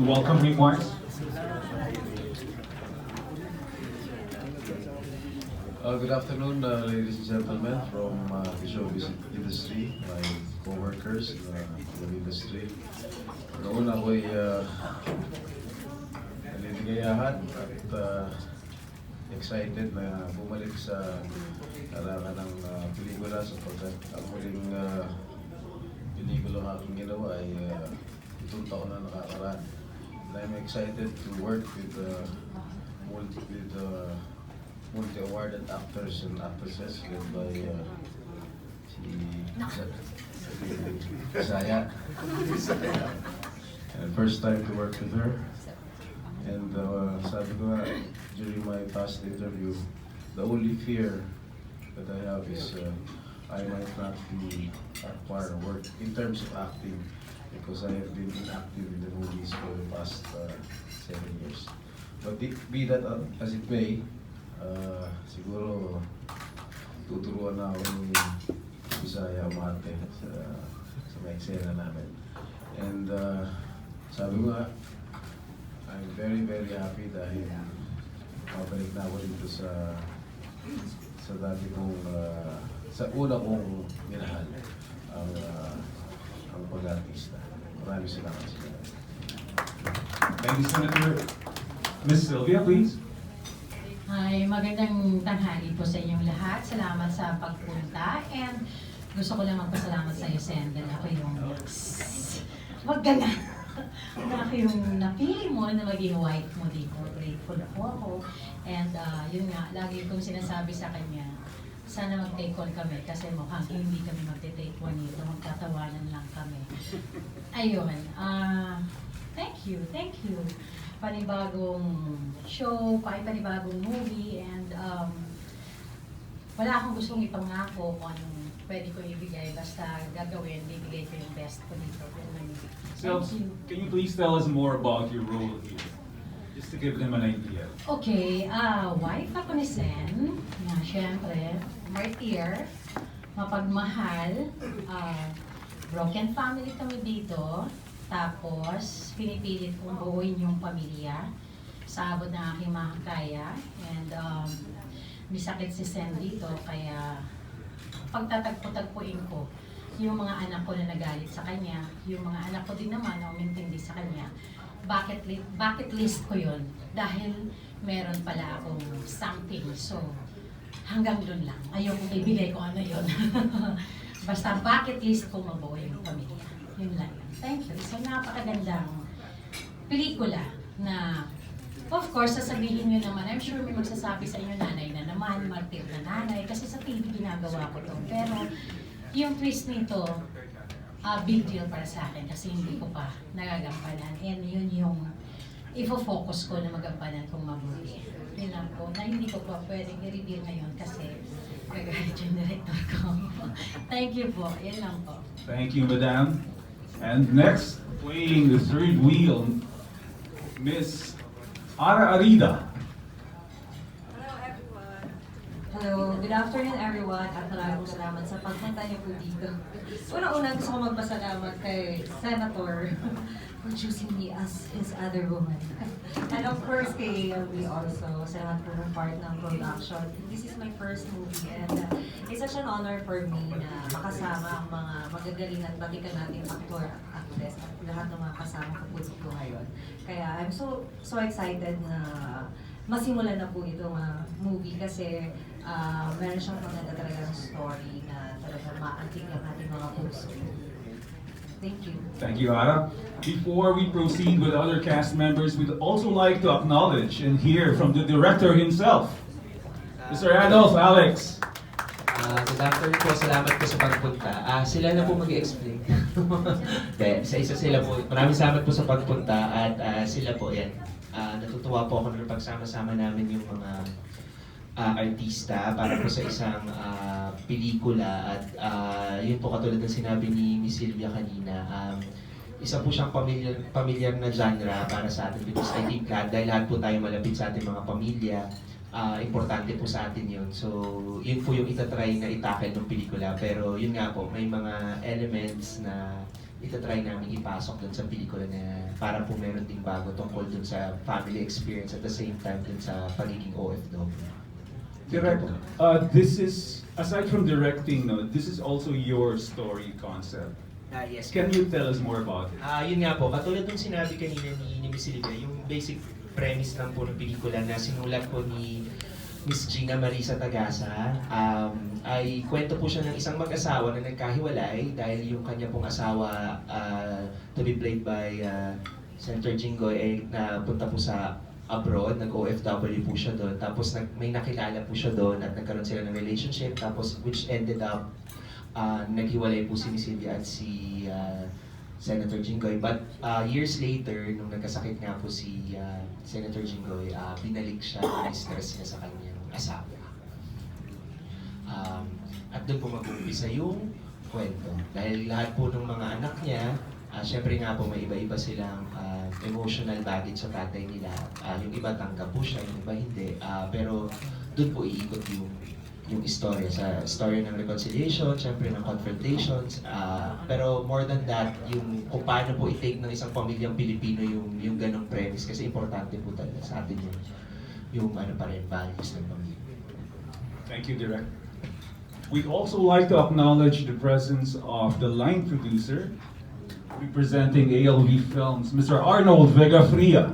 few welcome remarks. Good afternoon, ladies and gentlemen from the showbiz industry, my co-workers in the industry. Noon ako'y naliligayahan at excited na bumalik sa larangan ng pelikula sapagkat ang huling pelikula na aking ginawa ay itong taon na nakakaraan. And I'm excited to work with multi-awarded actors and actresses led by si Saya. And first time to work with her. And sabi ko nga, during my past interview, the only fear that I have is I might not be part of work in terms of acting because I have been inactive in the movies for the past 7 years. But be that as it may, siguro tuturuan na ako ni Bisaya Mate sa mga eksena namin. And sabi ko nga, I'm very happy dahil mabalik na ako dito sa dati kong sa una kong minahal ang pag-artista. Maraming salamat sa inyo. Thank you, Senator. Ms. Sylvia, please. Hi, magandang tanghali po sa inyong lahat. Salamat sa pagpunta and gusto ko lang magpasalamat sa iyo, Sendel. Ako yung wag ka na. Ako yung napili mo na maging wife mo dito. Grateful ako. And yun nga, lagi kong sinasabi sa kanya, sana mag-take one kami kasi mukhang hindi kami mag-take one dito. Magtatawanan lang kami. Ayun. Thank you. Panibagong show, panibagong movie, and wala akong gustong ipangako kung anong pwede ko ibigay, basta gagawin, bibigay ko yung best ko dito. Sels, can you please tell us more about your role here? Just to give them an idea. Okay, wife ako ni Sen, na syempre, martyr, mapagmahal, broken family kami dito. Tapos, pinipilit kong buuin yung pamilya sa abot ng aking makakaya. And may sakit si Sen dito, kaya pagtatagpo-tagpuin ko yung mga anak ko na nagalit sa kanya, yung mga anak ko din naman na umintindi sa kanya. Bucket list ko yun dahil meron pala akong something. So, hanggang dun lang. Ayokong ibigay ko ano yun. Basta bucket list ko mabuo yung pamilya. Yun lang. Thank you. So, napakagandang pelikula na, of course, sasabihin nyo naman, I'm sure may magsasabi sa inyo, nanay na naman, martir na nanay, kasi sa TV ginagawa ko to. Pero, yung twist nito, big deal para sa akin kasi hindi ko pa nagagampanan. And yun yung ifo-focus ko na magampanan kong mabuti. Yun lang po, na hindi ko pa pwedeng i-reveal ngayon kasi gagalit yung director ko. Thank you po. Yun lang po. Thank you, Madam. And next, playing the third wheel, Miss Arida. Hello everyone. Hello, good afternoon everyone at maraming salamat sa pagpunta niyo po dito. Una-una gusto ko magpasalamat kay Senator for choosing me as his other woman. And of course kay we also, salamat po ng part ng production. This is my first movie and it's such an honor for me na makasama ang mga magagaling at batikan nating aktor at actress at lahat ng mga kasama ko po dito ngayon. Kaya I'm so excited na masimulan na po itong movie kasi meron siyang maganda talagang story na talagang maantig ang ating mga puso. Thank you. Thank you, Ara. Before we proceed with other cast members, we'd also like to acknowledge and hear from the director himself, Mr. Adolf Alex. Good afternoon po, salamat po sa pagpunta. Sila na po mag-i-explain. Sa isa sila po, maraming salamat po sa pagpunta at sila po yan. Natutuwa po ako na pagsama-sama namin yung mga artista para po sa isang pelikula at yun po katulad ng sinabi ni Miss Sylvia kanina, isa po siyang pamilyar na genre para sa atin because I think dahil lahat po tayo malapit sa ating mga pamilya importante po sa atin yun. So, yun po yung itatry na itakil ng pelikula. Pero yun nga po, may mga elements na itatry namin ipasok dun sa pelikula na para po meron ding bago tungkol dun sa family experience at the same time dun sa pagiging OFW. Direct, this is, aside from directing, no, this is also your story concept. Yes. Can you tell us more about it? Yun nga po, katulad ng sinabi kanina ni Miss Sylvia, yung basic premise lang po ng pelikula na sinulat po ni Miss Gina Marisa Tagasa, ay kwento po siya ng isang mag-asawa na nagkahiwalay dahil yung kanya pong asawa to be played by Senator Jinggoy ay napunta po sa abroad, nag-OFW po siya doon, tapos may nakilala po siya doon at nagkaroon sila ng relationship, tapos which ended up naghiwalay po si Miss Sylvia at si Senator Jinggoy. But years later, nung nagkasakit nga po si Senator Jinggoy, binalik siya ng stress niya sa kanyang asawa. At doon po mag-uumpisa yung kwento. Dahil lahat po ng mga anak niya, syempre nga po may iba-iba silang emotional baggage sa tatay nila. Yung iba tanggap po siya, yung iba hindi. Pero doon po iikot yung istorya, sa story ng reconciliation, syempre ng confrontations, pero more than that, yung kung paano po i-take ng isang pamilyang Pilipino yung ganong premise, kasi importante po talaga sa atin yung ano pa rin, values ng pamilya. Thank you, Direct. We'd also like to acknowledge the presence of the line producer representing ALV Films, Mr. Arnold Vega Fria.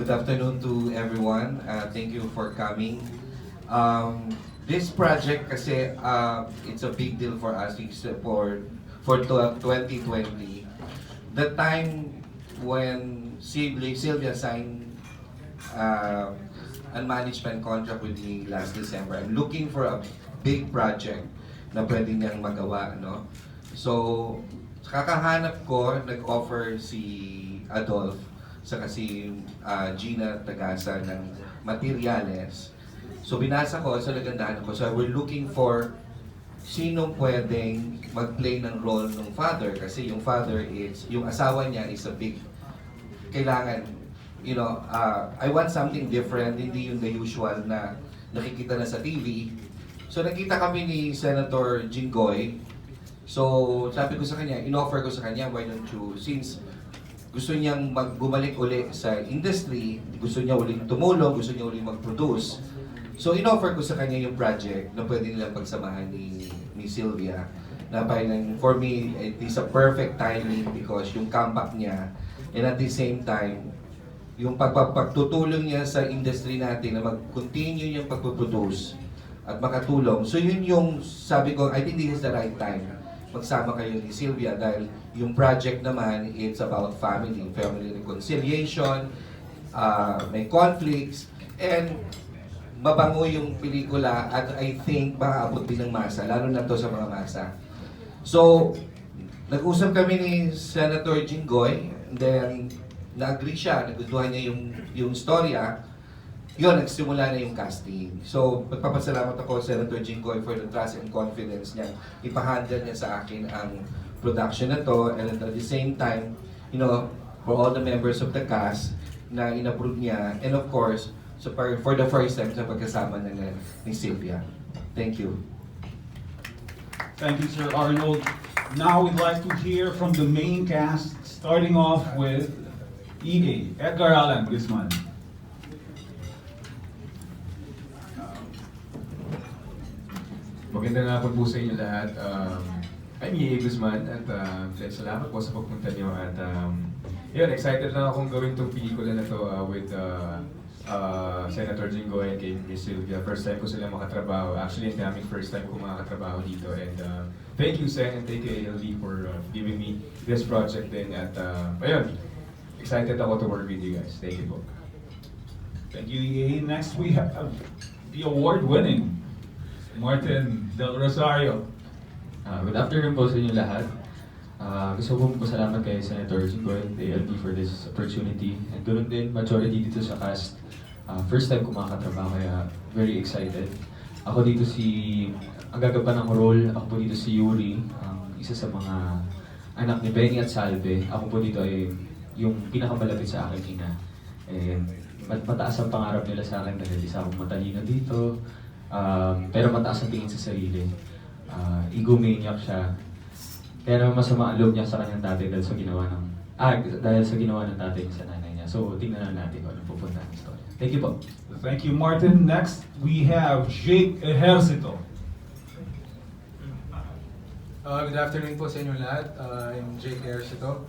Good afternoon to everyone. Thank you for coming. This project kasi it's a big deal for us for 2020. The time when Sylvia signed a management contract with me last December, I'm looking for a big project na pwede niyang magawa, no? So, kakahanap ko, nag-offer si Adolf saka si Gina Tagasa ng materials. So binasa ko, so nagandahan ko. So we're looking for sinong pwedeng mag-play ng role ng father. Kasi yung father is, yung asawa niya is a big, kailangan, you know, I want something different, hindi yung the usual na nakikita na sa TV. So nakita kami ni Senator Jinggoy. So sabi ko sa kanya, in-offer ko sa kanya, why don't you, since gusto niyang bumalik uli sa industry, gusto niya uling tumulong, gusto niya uling mag-produce. So in-offer ko sa kanya yung project na pwede nilang pagsamahan ni Sylvia. Na parang, for me, it is a perfect timing because yung comeback niya, and at the same time, yung pagtutulong niya sa industry natin na mag-continue yung pagpuproduce at makatulong. So yun yung sabi ko, I think this is the right time magsama kayo ni Sylvia dahil yung project naman, it's about family reconciliation, may conflicts, and mabango yung pelikula at I think makaabot din ng masa, lalo na to sa mga masa. So, nag-usap kami ni Senator Jinggoy, then na-agree siya, nagustuhan niya yung storya. Yun, nagsimula na yung casting. So, magpapasalamat ako Senator Jinggoy for the trust and confidence niya. Ipahandle niya sa akin ang production na to, and at the same time, you know, for all the members of the cast na in-approve niya, and of course, so for the first time sa pagkasama na ni Sylvia. Thank you. Thank you, Sir Arnold. Now we'd like to hear from the main cast, starting off with EA, Edgar Allan Guzman. Magandang hapon po sa inyo lahat. I'm EA Guzman at salamat po sa pagpunta niyo at yun, excited lang akong gawin itong pelikula na to with Senator Jinggoy and kay Miss Sylvia. First time ko sila makatrabaho. Actually, ang daming first time ko makatrabaho dito. And thank you, Sen, and thank you, ALD, for giving me this project din. At ayun, excited ako to work with you guys. Thank you po. Thank you, EA. Next we have the award-winning Martin Del Rosario. Good afternoon po sa inyo lahat. Gusto ko pasalamat kay Senator Jinggoy, the ALP, for this opportunity. And ganoon din, majority dito sa cast. First time ko makakatrabaho, kaya very excited. Ako dito ang gagawa ng role, ako po dito si Yuri, isa sa mga anak ni Benny at Salve. Ako po dito ay yung pinakamalapit sa aking ina. And mataas ang pangarap nila sa akin dahil isa akong matalino dito. Pero mataas ang tingin sa sarili. Egomaniac siya. Kaya naman masama ang loob niya sa kanyang tatay dahil sa ginawa ng tatay niya sa nanay niya. So tingnan na natin kung ano pupunta ang story. Thank you po. Thank you, Martin. Next, we have Ejercito. Good afternoon po sa inyo lahat. I'm Jake Ejercito.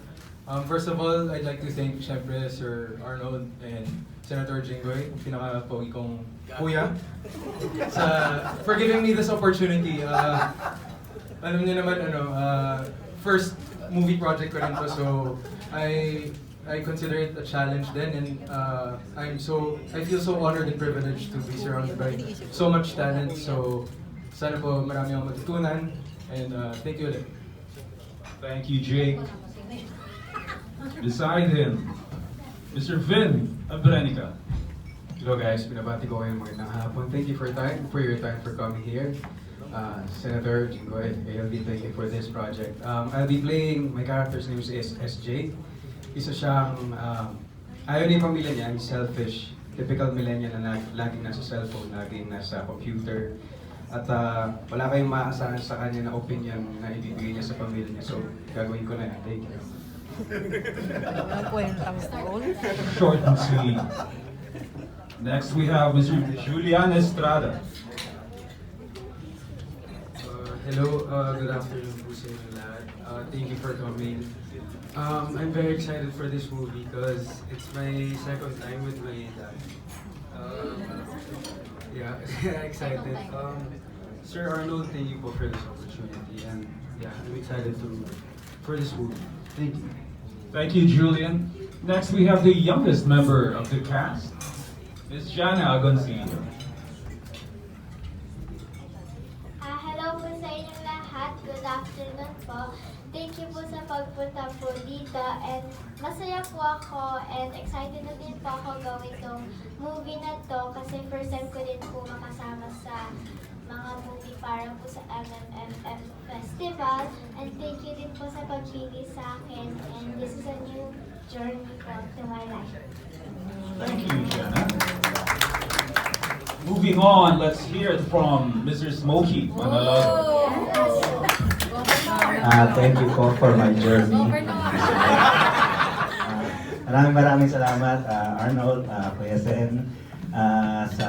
First of all, I'd like to thank syempre Sir Arnold and Senator Jinggoy, pinaka-pogi kong kuya, for giving me this opportunity. Alam niyo naman, first movie project ko rin to, so I consider it a challenge then, and I feel so honored and privileged to be surrounded by so much talent. So sana po marami akong matutunan, and thank you ulit. Thank you, Jake. Beside him, Mr. Vin Abrenica. Hello guys, binabati ko kayo magandang hapon. Thank you for your time for coming here. Senator Jinggoy, ALB, thank you for this project. I'll be playing, my character's name is SJ. Isa siyang, ayaw na yung pamilya niya, he's selfish. Typical millennial na laging nasa cellphone, laging nasa computer. At wala kayong maaasahan sa kanya na opinion na ibibigay niya sa pamilya niya. So, gagawin ko na yan. Thank you. Short and sweet. Next, we have Mr. Julian Estrada. Hello, good afternoon po sa inyo lahat. Thank you for coming. I'm very excited for this movie because it's my second time with my dad. Yeah, excited. Sir Arnold, thank you po for this opportunity, and yeah, I'm excited for this movie. Thank you. Thank you, Julian. Next, we have the youngest member of the cast, Ms. Jana Agoncillo. Hello po sa inyong lahat. Good afternoon po. Thank you po sa pagpunta po dito, and masaya po ako and excited na din po ako gawin tong movie na to kasi first time ko din po makasama sa mga movie para po sa MMFF Festival, and thank you din po sa pagpili sa akin, and this is a new journey po to my life. Thank you, Jana. Moving on, let's hear it from Mr. Smokey Manalogo. Thank you po for my journey. Maraming salamat, Arnold, Kuya Sen, sa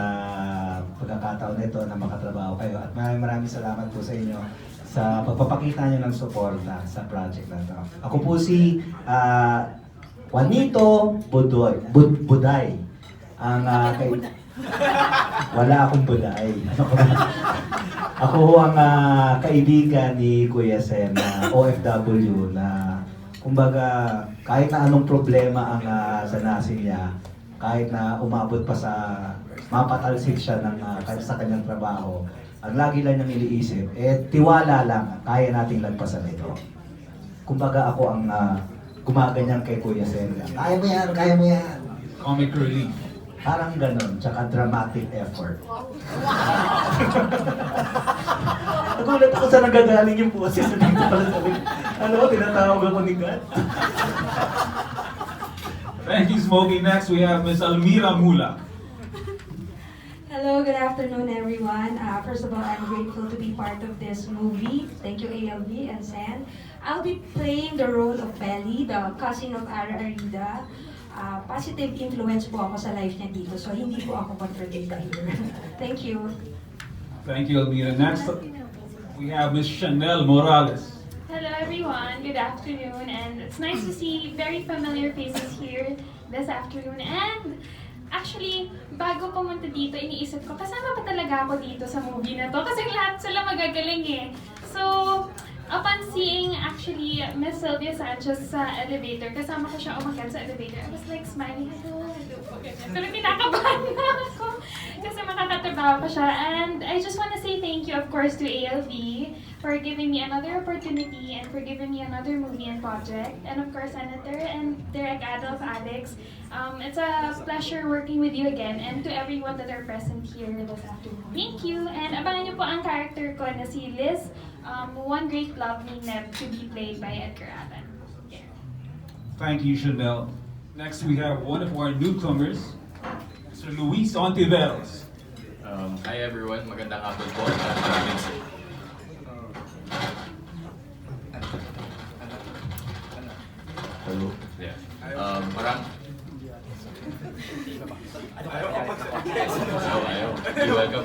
pagkakataon nito na makatrabaho kayo. At maraming salamat po sa inyo sa pagpapakita nyo ng suporta sa project na ito. Ako po si Juanito Buday. Wala akong buday. Ako ang kaibigan ni Kuya Sen na OFW na kumbaga kahit na anong problema ang sanasin niya, kahit na umabot pa sa mapatalsik siya sa kanyang trabaho, ang lagi lang niyang iniisip, tiwala lang, kaya nating lagpasan ito. Kumbaga ako ang gumaganyan kay Kuya Sen. Kaya mo yan, kaya mo yan. Comic relief. Parang ganon, tsaka dramatic effort. Nagulat ako sa nagagaling yung boses na dito pala sa akin. Ano, tinatawag ako ni God. Thank you, Smokey. Next, we have Ms. Almira Mula. Hello, good afternoon everyone. First of all, I'm grateful to be part of this movie. Thank you ALB and Sen. I'll be playing the role of Belly, the cousin of Arida. Positive influence po ako sa life niya dito, so hindi po ako contradictor here. Thank you. Thank you, Almira. Next, we have Ms. Chanel Morales. Hello everyone, good afternoon, and it's nice to see very familiar faces here this afternoon. And actually, bago pumunta dito, iniisip ko, kasama pa talaga ako dito sa movie na to kasi lahat sila magagaling eh. So, upon seeing actually Miss Sylvia Sanchez sa elevator, kasama ko siya umakyat sa elevator, I was like smiling, hello po, ganyan. Pero kinakabahan na ako kasi makakatrabaho pa siya. And I just want to say thank you, of course, to ALV for giving me another opportunity and for giving me another movie and project. And of course, Senator and Direct Adolf Alex. It's a pleasure working with you again, and to everyone that are present here this afternoon. Thank you, and abangan niyo po ang character ko na si Liz, one great love ni Neb, to be played by Edgar Allan. Yeah. Thank you, Chanel. Next, we have one of our newcomers, Mr. Luis Ontiveros. Hi everyone, magandang hapon po. Maraming Hello. Yeah. Ayaw. You're welcome.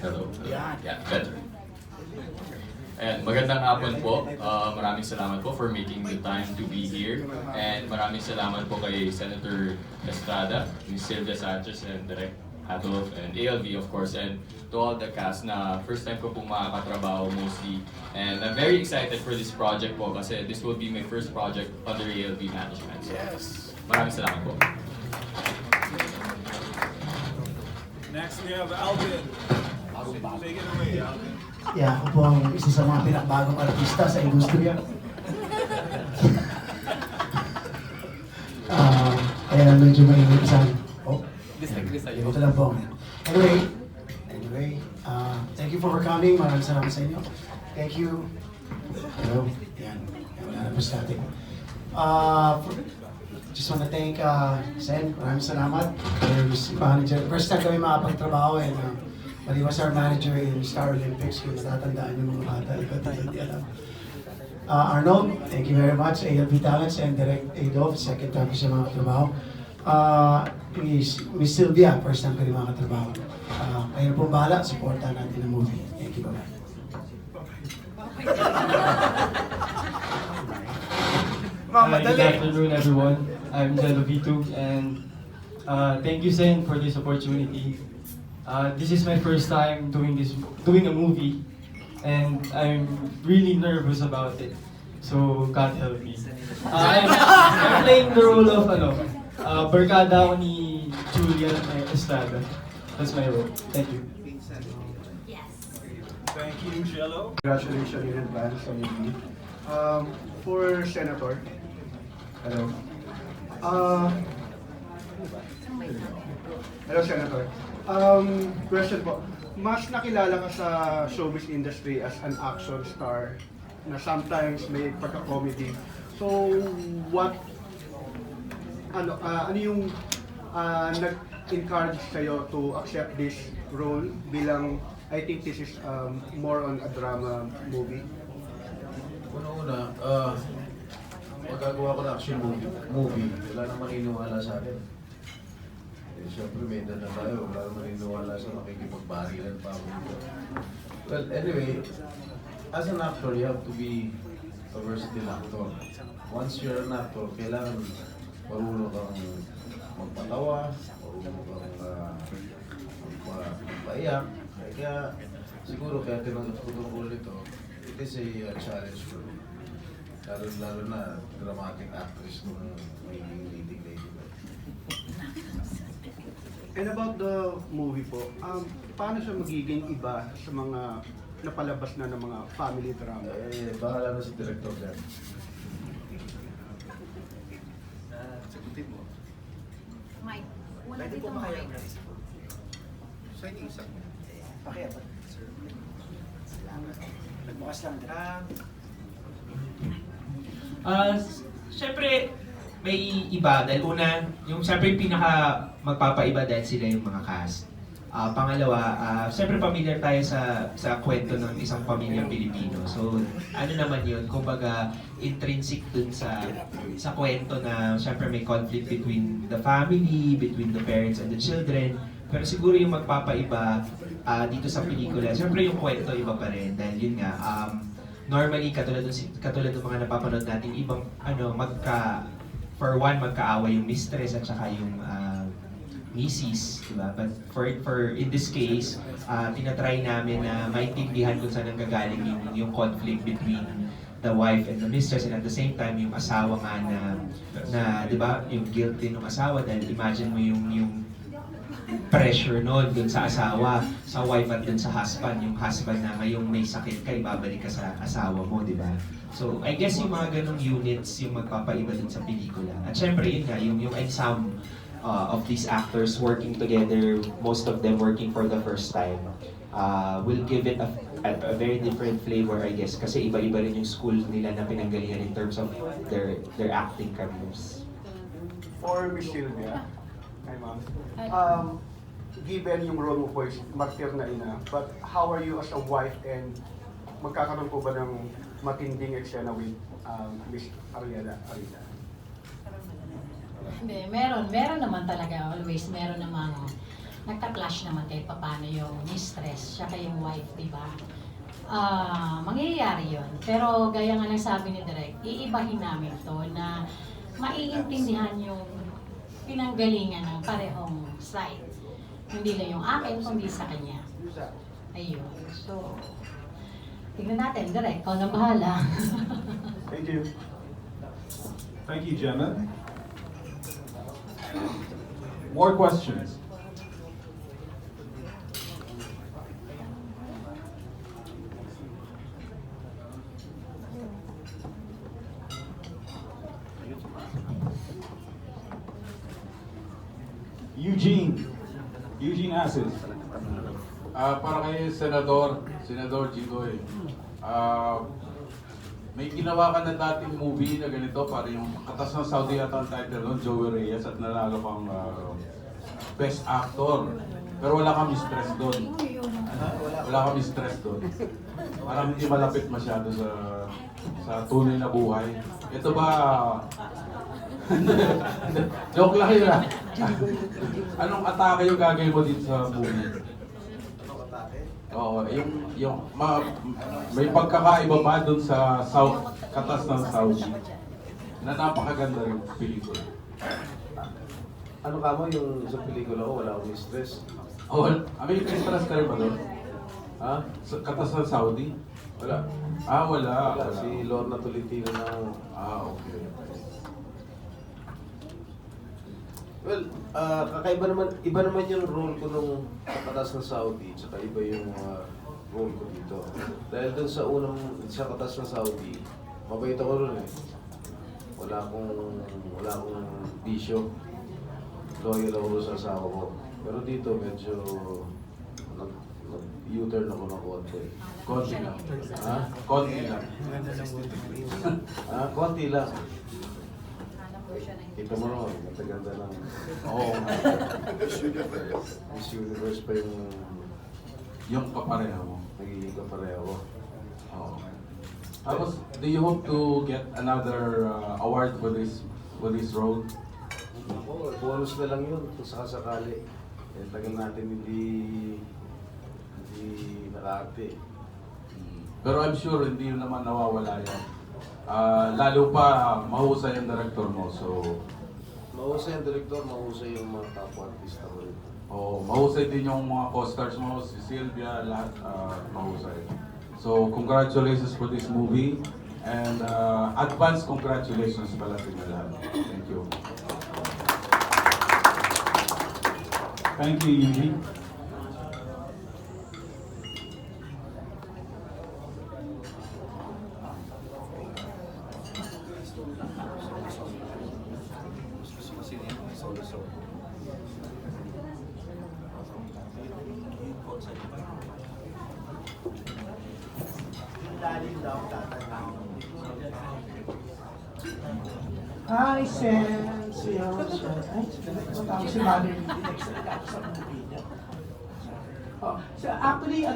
Hello. Yeah, better. And magandang hapon po. Maraming salamat po for making the time to be here. And maraming salamat po kay Senator Estrada, Ms. Sylvia Sanchez, and Direk Adolf, and ALV of course, and to all the cast na first time ko pong makakatrabaho mostly. And I'm very excited for this project po kasi this will be my first project under ALV management. So, yes! Maraming salamat po. Next, we have Alvin. Take it away, Alvin. Yeah, ako po ang isa sa mga pinakbagong artista sa industriya. Kaya medyo mainit sa... Oh, ito lang po. Anyway, thank you for coming. Maraming salamat sa inyo. Thank you. Hello. Yan. Wala na po static. Just want to thank Sen. Maraming salamat. First time kami makapagtrabaho and but he was our manager in Star Olympics, kung natatandaan yung mga bata, hindi alam. Arnold, thank you very much. ALV Talents and Direct Adolf, second time ko siya makatrabaho. Miss Sylvia, first time ko rin makatrabaho. Kayo na pong bahala, supportan natin ang movie. Thank you, bye-bye. Good afternoon, everyone. I'm Jello Vito, and thank you, Sen, for this opportunity. This is my first time doing a movie, and I'm really nervous about it. So God help me. I'm playing the role of barkada ako ni Julia Estrada. That's my role. Thank you. Thank you, Jello. Congratulations in advance on your movie. For Senator, hello. Hello, Senator. Question po. Mas nakilala ka sa showbiz industry as an action star na sometimes may pagka-comedy. So, ano yung nag-encourage kayo to accept this role bilang, I think this is more on a drama movie? Una-una, magagawa ko na action movie, wala nang maniniwala sa akin. Siyempre, may edad na tayo. Wala naman iniwala sa makikipagbarilan pa ako dito. Well, anyway, as an actor, you have to be a versatile actor. Once you're an actor, kailangan marunong kang magpatawa, marunong kang magpaiyak. Kaya, siguro, kaya tinanggap ko itong role ito, it is a challenge for me. Lalo na dramatic actress nung may leading lady. And about the movie po, paano siya magiging iba sa mga napalabas na ng mga family drama? Bahala na si director dyan. Sagutin mo. Mike, wala dito Mike. Sa inyo isa. Pakaya ba? Salamat. Nagbukas lang. Siyempre, may iba dahil una, yung siyempre yung pinaka magpapaiba dahil sila yung mga cast. Pangalawa, siyempre familiar tayo sa kwento ng isang pamilyang Pilipino. So, ano naman yun, kumbaga intrinsic dun sa kwento na siyempre may conflict between the family, between the parents and the children. Pero siguro yung magpapaiba dito sa pelikula, siyempre yung kwento iba pa rin dahil yun nga, normally katulad ng mga napapanood natin ibang for one, magkaaway yung mistress at saka yung misis, diba? But for in this case, tinatry namin na maintindihan kung saan nanggagaling yung conflict between the wife and the mistress, and at the same time yung asawa nga na diba, yung guilt din ng asawa dahil imagine mo yung pressure noon dun sa asawa, sa wife at dun sa husband. Yung husband na ngayong may sakit ka, ibabalik ka sa asawa mo, di ba? So, I guess yung mga ganong units yung magpapaiba dun sa pelikula. At syempre yun nga, yung ensemble of these actors working together, most of them working for the first time. will give it a very different flavor, I guess, kasi iba-iba rin yung school nila na pinanggalingan in terms of their acting careers. For Miss Sylvia, hi ma'am. Given yung role mo po is martir na ina, but how are you as a wife and magkakaroon po ba ng matinding eksena with Miss Ariella, Arida? Hindi, meron naman talaga, always meron namang nagka-clash naman kahit paano yung mistress, siya yung wife, di ba? Mangyayari yun. Pero gaya nga ng sabi ni Direk, iibahin namin to na maiintindihan yung pinanggalingan ng parehong side. Hindi lang yung akin, kundi sa kanya. Ayun. So, tignan natin, Direk, ikaw na bahala. Thank you. Thank you, Gemma. More questions? Eugene Assis. Para kay Senador Jinggoy, may ginawa ka na dating movie na ganito, para yung Katas ng Saudi at ang title nun, Joey Reyes, at nanalo kang Best Actor. Pero wala kang mistress doon. Wala kang mistress doon. Parang hindi malapit masyado sa tunay na buhay. Ito ba... Joke lang yun. Anong atake yung gagawin mo dito sa movie? Oo, may pagkakaiba ba dun sa Katas ng Saudi na napakaganda rin pelikula. Ano ka mo yung sa pelikula ko, wala akong stress? Oh, may stress ka rin ba doon? Ha? Sa Katas ng Saudi? Wala. Wala. Si Lorna Tolentino na... Okay. Well, kakaiba naman, iba naman yung role ko nung Katas ng Saudi, tsaka iba yung role ko dito. Dahil dun sa Katas ng Saudi, mabait ako ron eh. Wala akong bisyo. Loyal ako sa asawa ko. Pero dito medyo U-turn ako ng konti. Konti lang. Ha? Konti lang. Konti lang. Kita mo naman, ganda ng... Oo. Miss Universe pa yung kapareha mo. Nagiging kapareha ko. Oo. Tapos, do you hope to get another award for this role? Oo, bonus na lang yun kung sakasakali. Tagal natin hindi nakaarte. Pero I'm sure hindi yun naman nawawala yan. Lalo pa mahusay ang director mo, so... Mahusay ang director, mahusay yung mga kapwa-artista ko rin. Mahusay din yung mga co-stars mo, si Sylvia, lahat mahusay. So, congratulations for this movie, and advance congratulations pala sa inyo lahat. Thank you. Thank you, Eugene. Hi, Sen. Si Mother So actually,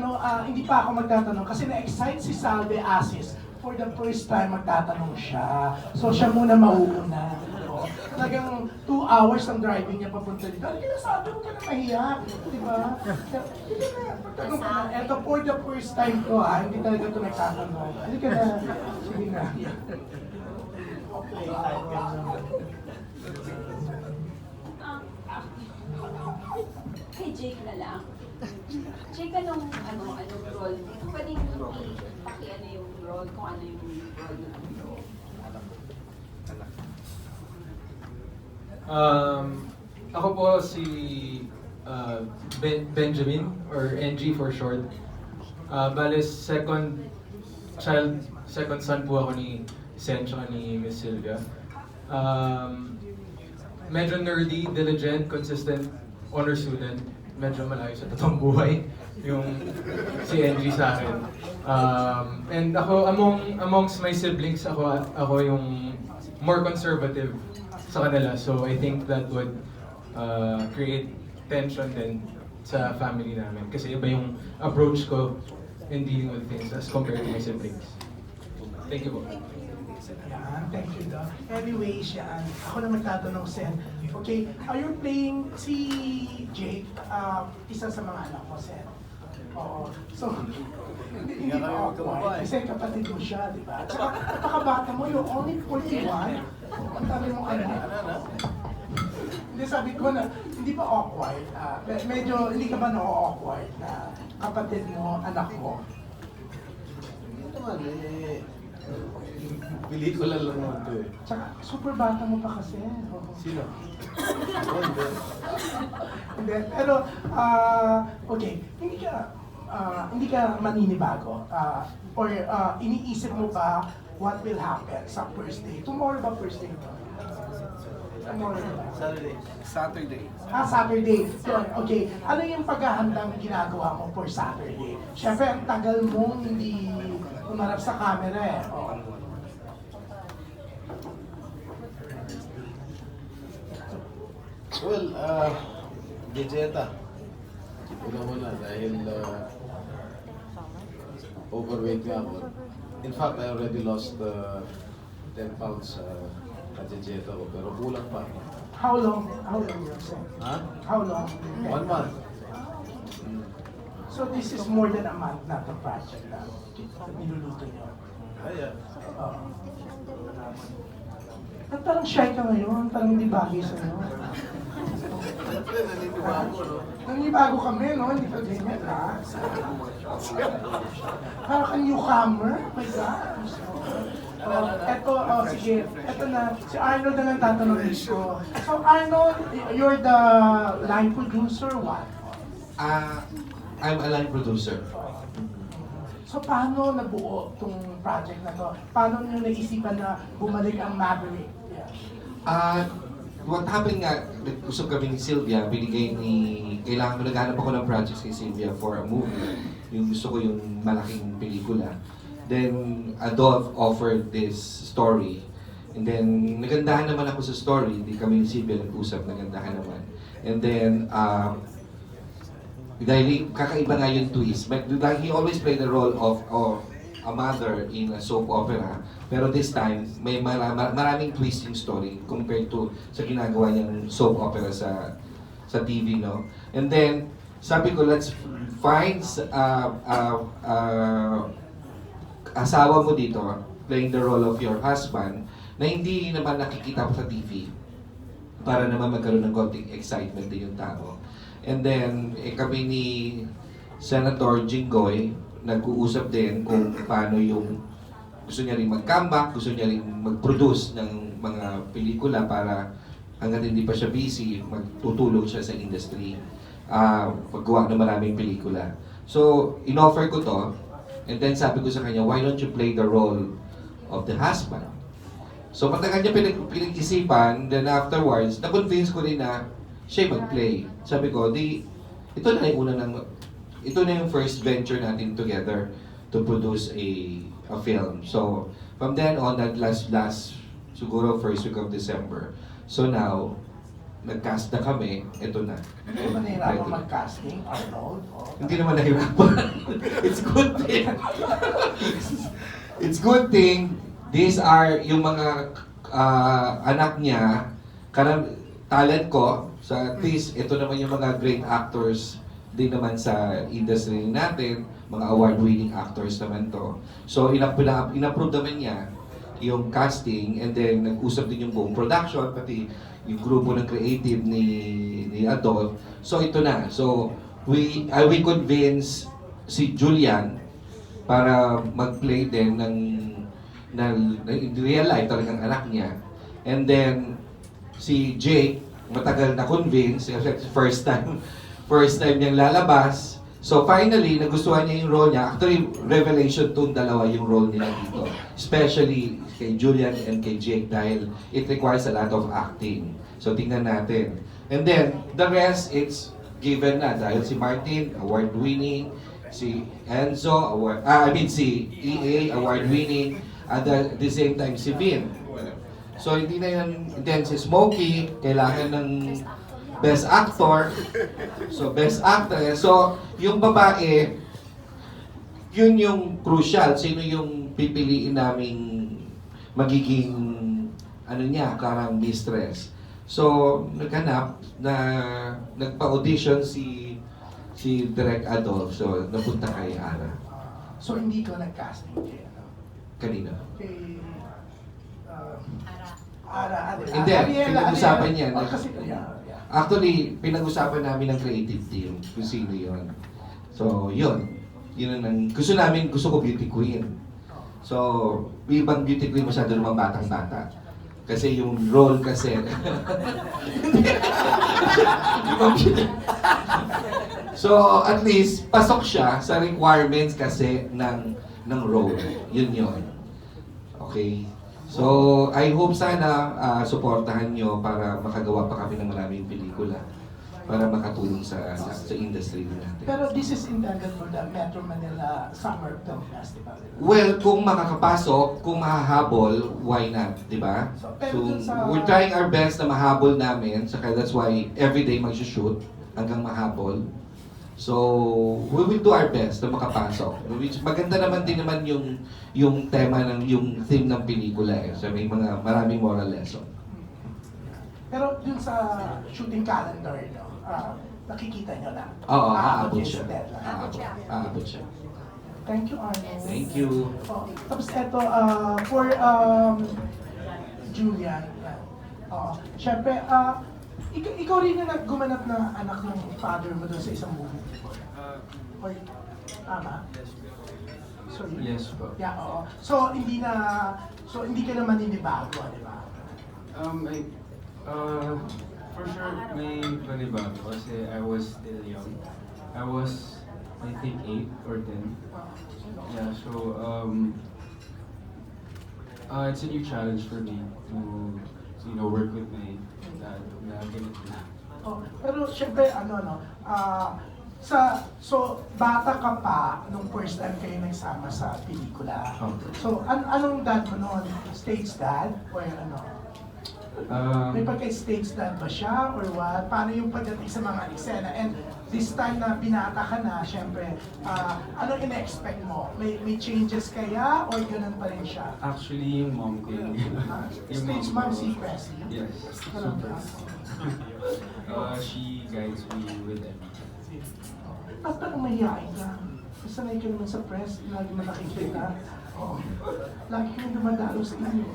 hindi pa ako magtatanong kasi na-excite si Salve Asis for the first time magtatanong siya. So siya muna mauuna. Talagang 2 hours ang driving niya papunta dito. Ano sabi mo ka na mahiya? Di ba? Ito for the first time ko hindi talaga ito nagtatanong. Hindi ka na. Sige na. Kay Jake na lang. Jake, anong role? Hindi ko pwedeng ipaki yung role, kung ano yung role na Ako po si Benjamin, or NG for short. Bale, second son po ako ni Sen tsaka ni Miss Sylvia. Medyo nerdy, diligent, consistent, honor student. medyo malayo sa totoong buhay yung si Henry sa akin. And ako, amongst my siblings, ako yung more conservative sa kanila. So I think that would create tension din sa family namin. Kasi iba yung approach ko in dealing with things as compared to my siblings. Thank you po. Yan, thank you, Doc. Anyway, yan. Ako na magtatanong, Sen. Okay, are you playing si Jake, isa sa mga anak mo, Sen? Oo. So, hindi ba awkward? Kasi kapatid mo siya, di ba? Tsaka, napakabata mo, you're only 41. Ang dami mo anak. Hindi, sabi ko na, hindi ba awkward? Medyo, hindi ka ba na-awkward na kapatid mo, anak mo? Hindi naman, pelikula lang naman ito eh. Tsaka, super bata mo pa kasi. Sino? Hindi, pero, okay, hindi ka maninibago. Or iniisip mo ba what will happen sa first day? Tomorrow ba first day ito? Tomorrow ba? Saturday. Saturday. Okay. Ano yung paghahandang ginagawa mo for Saturday? Siyempre, ang tagal mong hindi umarap sa camera eh. Well, dieta. Una-una dahil overweight nga ako. In fact, I already lost 10 pounds sa dieta ko, pero kulang pa. How long you say? Ha? How long? 1 month. So this is more than a month na the project na niluluto niyo? Kaya. At parang shy ka ngayon, parang hindi bagay sa'yo. Naninibago kami, no? Hindi ka ganyan, ha? Parang kang newcomer? Oh my gosh. Sige. Eto na. Si Arnold na lang tatanungin ko. So Arnold, you're the line producer, what? I'm a line producer. So paano nabuo tong project na to? Paano niyo naisipan na bumalik ang Maverick? What happened nga, usap kami ni Sylvia, kailangan ko naghanap ako ng projects kay Sylvia for a movie. Yung gusto ko yung malaking pelikula. Then, Adolf offered this story. And then, nagandahan naman ako sa story. Hindi kami ni Sylvia nag-usap, nagandahan naman. And then, dahil kakaiba nga yung twist. Dahil he always played the role of a mother in a soap opera. Pero this time, may maraming twist yung story compared to sa ginagawa niyang soap opera sa TV, no? And then, sabi ko, let's find asawa mo dito, playing the role of your husband, na hindi naman nakikita ko sa TV. Para naman magkaroon ng konting excitement din yung tao. And then, kami ni Senator Jinggoy, nag-uusap din kung paano yung gusto niya rin mag-comeback, gusto niya rin mag-produce ng mga pelikula para hanggat hindi pa siya busy, magtutulong siya sa industry, paggawa ng maraming pelikula. So, in-offer ko to, and then sabi ko sa kanya, why don't you play the role of the husband? So, matagal niya pinag-isipan, then afterwards, na-convince ko rin na siya mag-play. Sabi ko, ito na yung first venture natin together to produce a film. So, from then on, that last siguro first week of December. So now, nag-cast na kami, ito na. Hindi ba nahirapan mag-casting, Arnold? Hindi naman nahirapan. It's good thing. It's good thing. These are yung mga anak niya, talent ko. So at least, ito naman yung mga great actors din naman sa industry natin. Mga award-winning actors naman to. So in-approve naman niya yung casting, and then nag-usap din yung buong production, pati yung grupo ng creative ni Adolf. So ito na. So we convince si Julian para mag-play din ng real life talagang anak niya. And then si Jake, matagal na convince kasi first time niyang lalabas. So finally, nagustuhan niya yung role niya. Actually, revelation tong dalawa yung role nila dito. Especially kay Julian and kay Jake dahil it requires a lot of acting. So tingnan natin. And then, the rest, it's given na dahil si Martin, award-winning, si Enzo, si EA, award-winning, at the same time si Vin. So hindi na yun, then si Smokey, kailangan ng Best Actor, so Best Actress. So yung babae, yun yung crucial, sino yung pipiliin naming magiging karang mistress. So naghanap na nagpa-audition si Direk Adolf, so napunta kay Ara. So hindi ko nag-casting kay Kanina? Kay Ara. Hindi, pinag-usapan niya. Yeah. Actually, pinag-usapan namin ng creative team kung sino yun. So, yun. Yun ang gusto ko beauty queen. So, ibang beauty queen masyado naman batang-bata. Kasi yung role kasi. So, at least, pasok siya sa requirements kasi ng role. Yun. Okay? So, I hope sana suportahan nyo para makagawa pa kami ng maraming pelikula para makatulong sa industry natin. Pero this is intended for the Metro Manila Summer Film Festival. Well, kung makakapasok, kung mahahabol, why not, di ba? So, we're trying our best na mahabol namin, saka that's why everyday mag-shoot hanggang mahabol. So, we will do our best na makapasok. Which, maganda naman din naman yung tema yung theme ng pelikula eh. So, may maraming moral lesson. Pero dun sa shooting calendar, nakikita nyo na? Oo, aabot siya. Aabot siya. Thank you, Arnold. Thank you. Tapos eto, for Julian, syempre, ikaw rin na gumanap na anak ng father mo doon sa isang movie. Or, tama? Sorry? Yes po. Yeah, oo. So, hindi ka na maninibago, di ba? For sure, may panibago kasi I was still young. I was, I think, 8 or 10. Yeah, so, it's a new challenge for me to, work with my dad na ganito na. Pero syempre, so bata ka pa nung first time kayo nagsama sa pelikula. So, anong dad mo noon? Stage dad? Or ano? May pagka-stage dad ba siya? Or what? Paano yung pagdating sa mga eksena? And this time na binata ka na, syempre, anong ina-expect mo? May changes kaya? Or ganun pa rin siya? Actually, yung mom ko yung Stage mom si Presley? Yes, super. She guides me with everything. At parang mahihain ka. Sanay ka naman sa press, lagi mo nakikita. Lagi ka dumadalo sa inyo.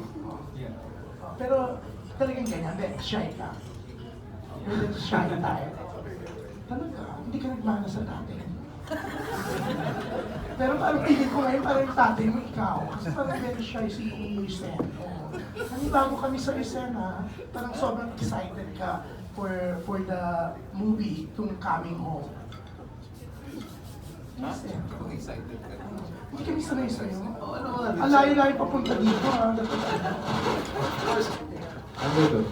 Pero talagang ganyan, shy ka. Very shy tayo. Talaga, hindi ka nagmana sa tatay. Pero parang pilit ko ngayon, parang yung tatay mo ikaw. Kasi parang very shy si Sen. Bago kami sa escena, parang sobrang excited ka for the movie, itong Coming Home. Kung excited ka. Hindi kami sanay sa'yo. Ang layo-layo papunta dito, ha? Ano ito?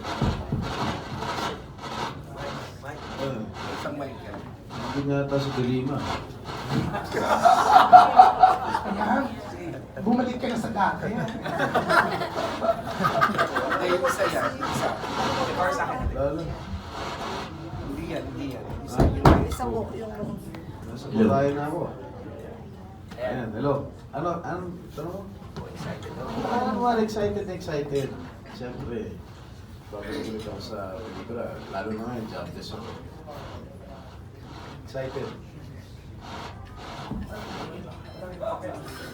Isang mic yan. Hindi nga ata sa Dilima. Ayan. Bumalik ka na sa dati. Ay, isa yan. Isa. Or sa akin. Hindi yan. Isang yung nasa babae na ako. Ayan, hello. Ano, tanong mo? Excited ako. Ano naman, excited. Siyempre, babalik ako sa pelikula. Lalo na ngayon, job test ako. Excited.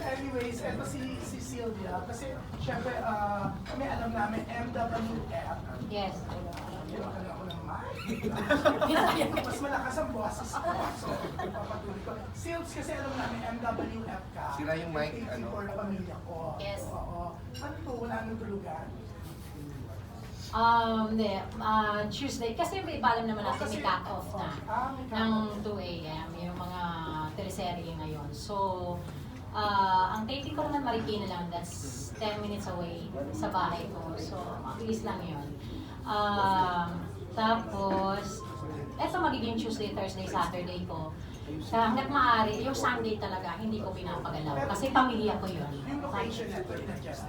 Anyways, eto si Sylvia. Kasi, syempre, kami alam namin, MWF. Yes. Kinakala ko ng mic. Mas malakas ang boses ko. So, papatuloy ko. Sylvs, kasi alam namin, MWF ka. Sira yung mic, ano? For pamilya ko. Yes. Oo. Ano to? Wala nang tulugan? Tuesday, kasi may alam naman natin may cut-off na ng 2 a.m. yung mga teleserye ngayon. So, ang taping ko naman Marikina lang, that's 10 minutes away sa bahay ko. So, mabilis lang yun. Tapos, eto magiging Tuesday, Thursday, Saturday ko. Hanggat maaari, yung Sunday talaga, hindi ko pinapagalaw. Kasi pamilya ko yun. Yung location na ito, in-adjust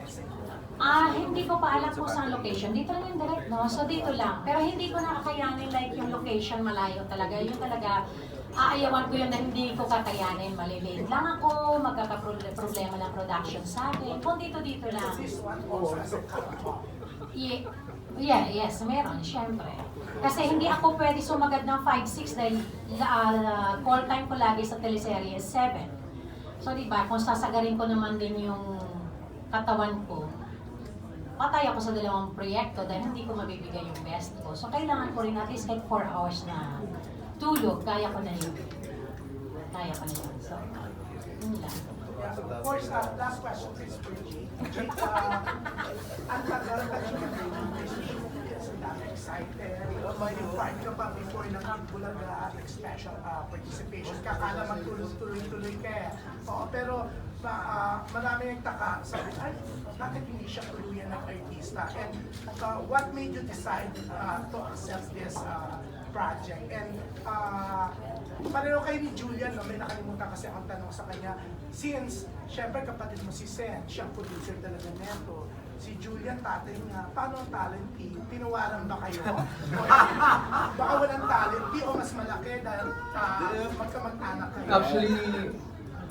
Hindi ko pa alam kung saan location. Dito lang yung direct, no? So dito lang. Pero hindi ko nakakayanin like yung location malayo talaga. Yun talaga, aayawan ko yun na hindi ko kakayanin. Malilate lang ako, magkakaproblema ng production sa akin. Kung dito lang. Yes, meron, syempre. Kasi hindi ako pwede sumagad ng 5-6 dahil call time ko lagi sa teleserye is 7. So diba, kung sasagarin ko naman din yung katawan ko, patay ako sa dalawang proyekto dahil hindi ko mabibigay yung best ko. So kailangan ko rin at least kahit 4 hours na tulog, kaya ko na yun. So, yun lang. Of course, last question is for Jake. Jake, ang tagal na excited. May invite ka pa before ng Bulaga special participation. Kakala magtuloy-tuloy ka eh. Pero marami nagtaka. Sabi, bakit hindi siya tuluyan ng artista? And what made you decide to accept this project? And pareho kayo ni Julian, no? May nakalimutan kasi akong tanong sa kanya. Since, syempre kapatid mo si Sen, siyang producer talaga neto. Si Julian, tatay niya, paano ang talent fee? Pinawaran ba kayo? Baka walang talent fee o mas malaki dahil magkamag-anak kayo? Actually,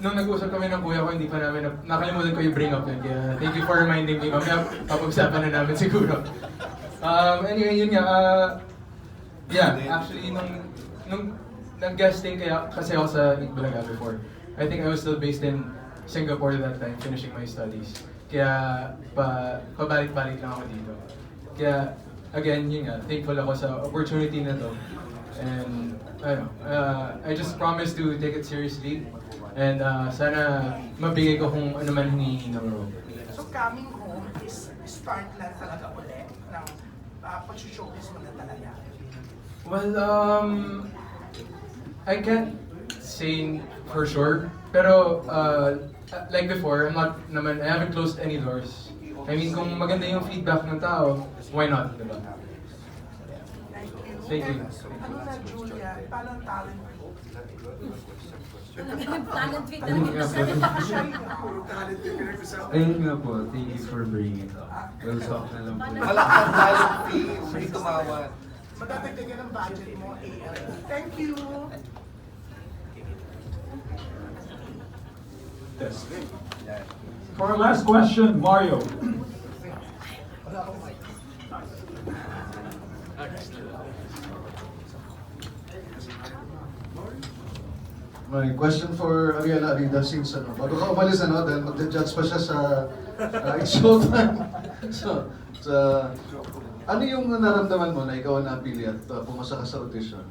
nung nag-usap kami ng kuya ko, hindi pa namin, nakalimutan ko yung bring up yun. Kaya thank you for reminding me. Mamaya papag-usapan na namin siguro. Anyway, yun nga. Actually, nung nag-guesting kasi ako sa Bulaga before, I think I was still based in Singapore that time, finishing my studies. Kaya pabalik-balik lang ako dito. Kaya again, yun nga, thankful ako sa opportunity na to. And I just promise to take it seriously. And sana mabigay ko kung ano man hinihingi ng role. So coming home is start lang talaga ulit ng pag-showcase mo na talaga? Well, I can't say for sure. Pero like before, I haven't closed any doors. I mean, kung maganda yung feedback ng tao, why not, diba? Thank you. Ano na, Julia? Paano ang talent mo? Ayun nga po, thank you for bringing it up. Well, talk na lang po. Wala kang talent fee, may tumawad. Madadagdagan ang budget mo, AL. Thank you! Yes. For our last question, Mario. My question for Ariella, Arida, since bago ka umalis dahil mag-judge pa siya sa It's Showtime. So, ano yung naramdaman mo na ikaw ang napili at pumasa ka sa audition?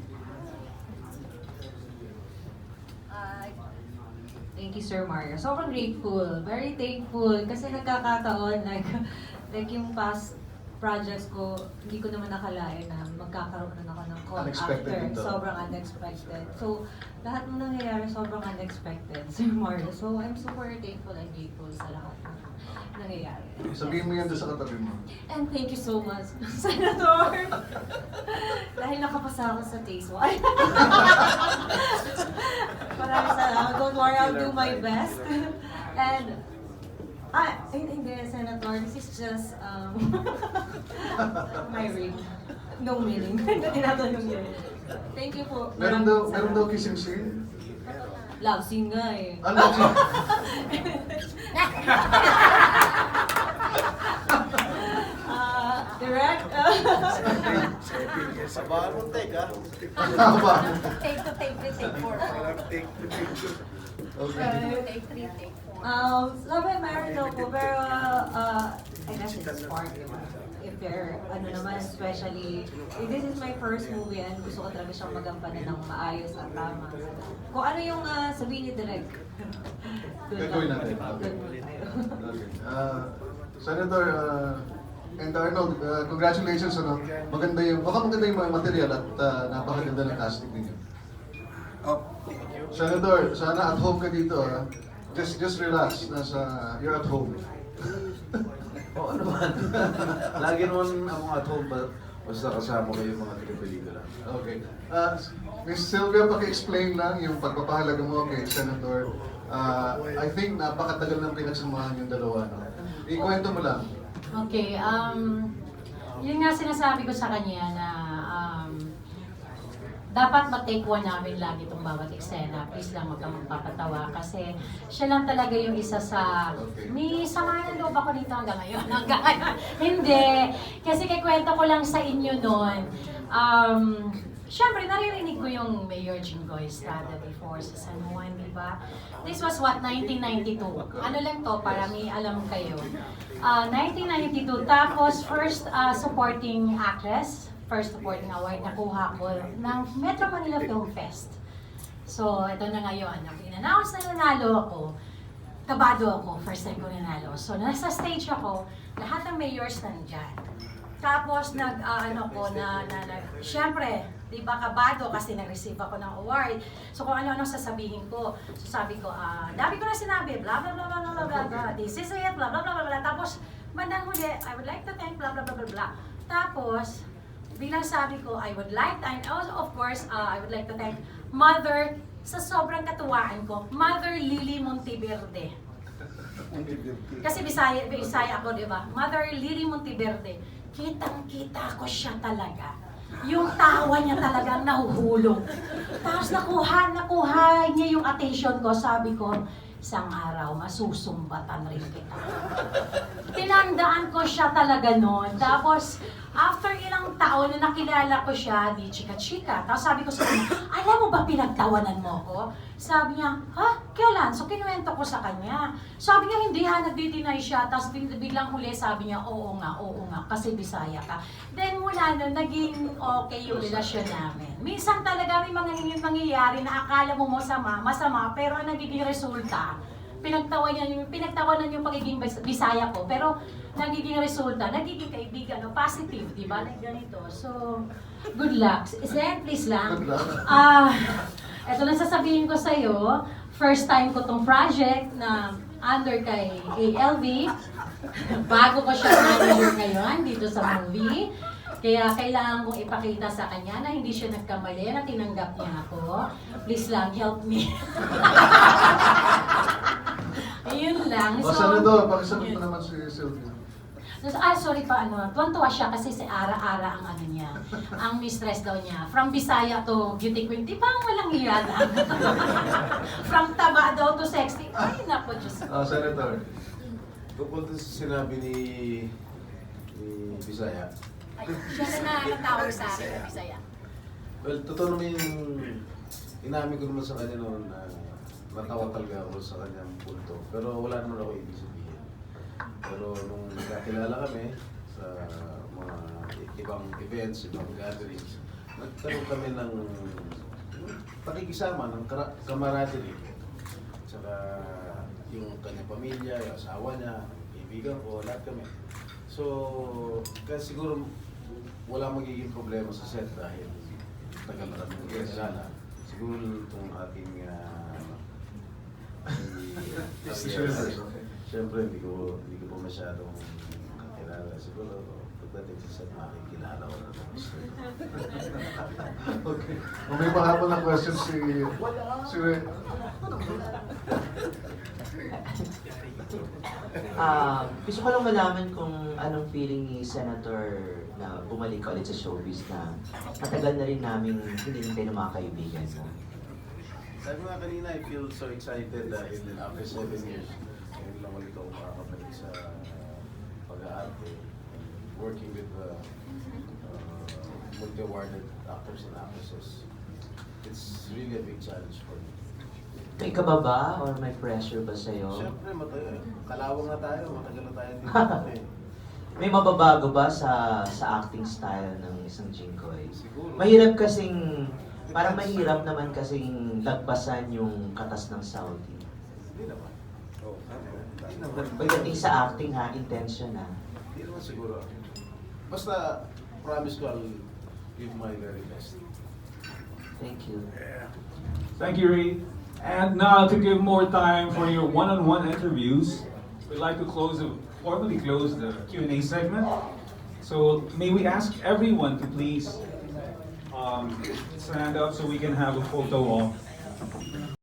Thank you, Sir Mario. Sobrang grateful, very thankful kasi nagkakataon like yung past projects ko, hindi ko naman nakalain na magkakaroon na ako ng call Unexpected after. ito. Sobrang unexpected. So, lahat mo nangyayari sobrang unexpected, Sir Mario. So, I'm super thankful and grateful sa lahat ng nangyayari. Sabihin mo yan doon sa katabi mo. And thank you so much, Senator! Dahil nakapasa ako sa taste wine. Maraming salamat. Don't worry, I'll do my best. And, hindi, Senator, this is just, my ring. No meaning. Tinatanong yun. Thank you po. Meron daw kissing scene? Love scene nga eh. Ano scene? Direct? Sabahan mo take, ha? Take to take 4. Take to take. Okay. Take 3, take 4. Sabi, meron daw po, pero I guess it's part, diba? If they're, naman, especially, this is my first movie and gusto ko talaga siyang magampanan ng maayos at tama. Kung ano yung sabihin ni Direk, gagawin natin. tayo. Okay. Senator, and Arnold, congratulations. Maganda yung mga material at napakaganda ng casting ninyo. Senator, sana at home ka dito. Just relax. You're at home. Oo naman. Lagi naman akong at home. Basta kasama ko yung mga pelikula. Okay. Miss Sylvia, paki-explain lang yung pagpapahalaga mo kay Senator. I think napakatagal ng pinagsamahan yung dalawa. No? Ikwento mo lang. Okay, yun nga sinasabi ko sa kanya na dapat ma-take one namin lagi itong bawat eksena. Please lang huwag kang magpapatawa kasi siya lang talaga yung isa sa... May sama ng loob ako dito hanggang ngayon. Hindi. Kasi kikwento ko lang sa inyo noon. Siyempre, naririnig ko yung Mayor Jinggoy Estrada before sa San Juan, di ba? This was what, 1992. Ano lang to, para may alam kayo. 1992, tapos first supporting actress, first supporting award na kuha ko ng Metro Manila Film Fest. So, ito na ngayon. Nang in-announce na nanalo ako, kabado ako, first time ko nanalo. So, nasa stage ako, lahat ng mayors nandyan. Tapos, syempre, di ba kabado kasi nag-receive ako ng award. So, kung ano-ano sasabihin ko. So, sabi ko, dami ko na sinabi, blah, blah, blah, blah, blah, blah, blah, this is it, blah, blah, blah, blah, blah. Tapos, bandang huli, I would like to thank, blah, blah, blah, blah, blah. Tapos, bilang sabi ko, I would like, and also, of course, I would like to thank Mother, sa sobrang katuwaan ko, Mother Lily Monteverde. Kasi Bisaya ako, di ba? Mother Lily Monteverde. Kitang-kita ko siya talaga. Yung tawa niya talagang nahuhulog. Tapos nakuha niya yung attention ko. Sabi ko, isang araw, masusumbatan rin kita. Tinandaan ko siya talaga noon. Tapos, after ilang taon na nakilala ko siya, di chika-chika. Tapos sabi ko sa kanya, alam mo ba pinagtawanan mo ko? Sabi niya, ha? Kailan? So, kinuwento ko sa kanya. Sabi niya, hindi ha, nagdi-deny siya. Tapos biglang huli, sabi niya, oo nga, kasi Bisaya ka. Then mula nun, naging okay yung relasyon namin. Minsan talaga may mga nangyayari na akala mo masama, pero ang nagiging resulta, pinagtawanan yung pagiging Bisaya ko, pero nagiging resulta, nagiging kaibigan, positive, di ba? Like ganito. So, good luck. Zen, please lang. Good luck. Ito na sasabihin ko sa'yo, first time ko tong project na under kay ALV. Bago ko siya manager ngayon dito sa movie. Kaya kailangan kong ipakita sa kanya na hindi siya nagkamali, na tinanggap niya ako. Please lang, help me. Ayun lang. Senador, pakisagot mo naman si Sylvia. Sorry pa, tuwan-tuwa siya kasi si Ara-Ara ang niya, ang mistress daw niya. From Bisaya to beauty queen, di ba ang walang hiya lang? From taba daw to sexy, ay naku, Diyos ko. Senator, tungkol sa sinabi ni Bisaya. Siya na natawag sa akin na Bisaya. Well, totoo naman yung inamin ko naman sa kanya noon na natawa talaga ako sa kanyang punto. Pero wala naman ako ibig sabihin. Pero nung nagkakilala kami sa mga ibang events, ibang gatherings, nagkaroon kami ng pakikisama, ng camaraderie. Tsaka yung kanyang pamilya, yung asawa niya, kaibigan ko, lahat kami. So, kasi siguro wala magiging problema sa set dahil tagal na kami nagkakilala. Siguro itong ating siyempre, hindi ko po masyadong kakilala. Siguro, pagdating sa set, makikilala ko na lang. Okay. Kung may pahabol na question si gusto ko lang malaman kung anong feeling ni Senator na bumalik ulit sa showbiz na matagal na rin namin hinihintay ng mga kaibigan mo. Sabi nga kanina, I feel so excited dahil after 7 years, ngayon lang ulit ako makakabalik sa pag-aarte. Working with multi-awarded actors and actresses. It's really a big challenge for me. May ka ba ba or may pressure ba sa'yo? Siyempre, kalawang na tayo, matagal na tayo dito. May mababago ba sa acting style ng isang Jinggoy? Mahirap kasing, parang mahirap naman kasing lagpasan yung katas ng Saudi. Hindi naman. Pagdating sa acting ha, intention ha. Hindi naman siguro. Basta, promise ko, I'll give my very best. Thank you. Thank you, Ray. And now to give more time for your one-on-one interviews, we'd like to formally close the Q&A segment. So may we ask everyone to please stand up so we can have a photo op.